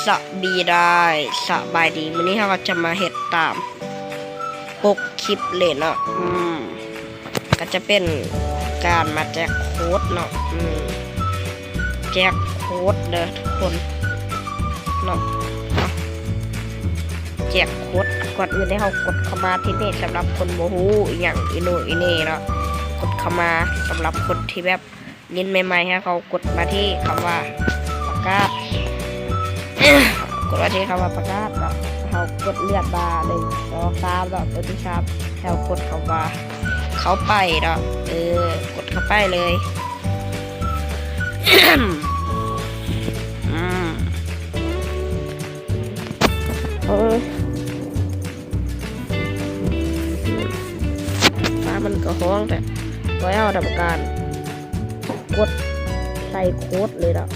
สบีได้สบายดีวันนี้เราก็จะมาเห็ดตามปกคลิปเลยเนาะก็จะเป็นการมาแจกโค้ดเนาะแจกโค้ดเด้อทุกคนเนาะแจกโค้ดก่อนอื่นให้เรากดเข้ามาที่นี่สำหรับคนโมโหอย่างอิโนอิเน่เนาะกดเข้ามาสำหรับคนที่แบบยินใหม่ๆให้เขากดมาที่คำว่าประกาศกดมาที่คำว่าประกาศเนาะเขากดเลือดบาร์1 2 3เนาะตัวที่3แล้วกดคำว่าเขาไปเนาะกดเข้าไปเลยฟ้ามันก็ห้องแต่ก็เอาทำการกดใส่โค้ดเลยเนาะ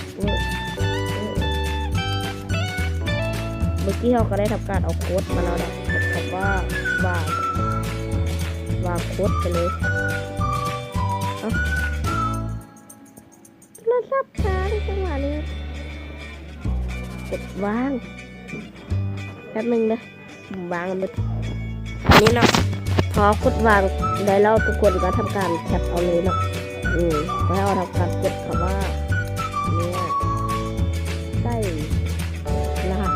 เมื่อกี้เราก็ได้ทำการเอาโค้ดมาแล้วนะคำว่าวางโค้ดไปเลยโทรศัพท์ค้างจังหวะนี้กดวางแป๊บนึงนะวางมันอันนี้เนาะพอกดวางได้แล้วทุกคนก็ทำการแคปเอาเลยเนาะแล้วเราทำการกดคำว่าเนี่ยใส่รหัส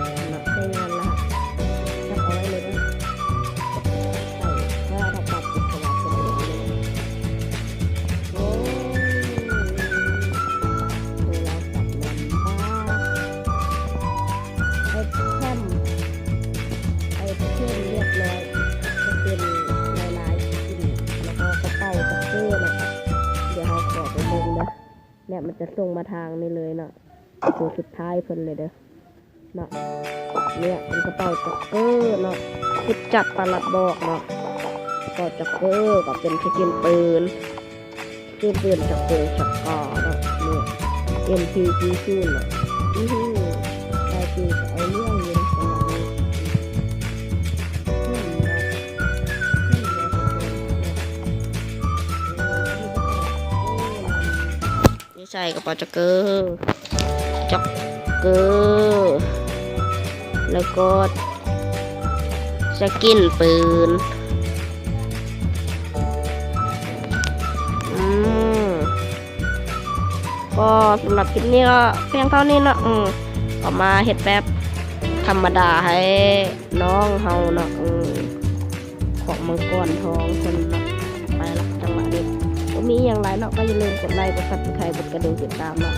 ใช้งานรหัสแคปเอาไว้เลยนะใส่แล้วเราทำการกดคำว่าเป็นเลยเราจับมันไอเทมเรียบร้อยจะเป็นลายชิ้นแล้วก็กระเป๋าตะเกียบนะครับเดี๋ยวเราขอไปดึงนะเนี่ยมันจะส่งมาทางนี้เลยเนาะตัวสุดท้ายเพิ่นเลยเด้อเนาะเนี่ยเป็นกระเป๋าจักเกอร์เนาะคุดจัดปลัดบอกเนาะกระเป๋าจักเกอร์กับเป็นสกินปืนจักเกอร์จักกอเนาะเนี่ย MPG ชื่อเนาะได้จริงเอาเรื่องยิงใส่กระเป๋าจักเกอร์แล้วก็สกินปืนก็สำหรับคลิปนี้ก็เพียงเท่านี้เนาะก็มาเห็ดแบบธรรมดาให้น้องเฮาเนาะของมังกรทองคนเนาะไปละจังหวะนี้ก็มีอย่างไรเนาะก็อย่าลืมกดไลค์กดซับสไครต์กดกระดิ่งติดตามเนาะ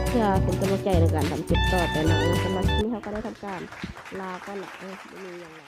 เพื่อเป็นกำลังใจในการทำคลิปต่อไปเนาะสำหรับคลิปนี้เขาก็ได้ทำการลาก็เนาะไม่มีอย่างไร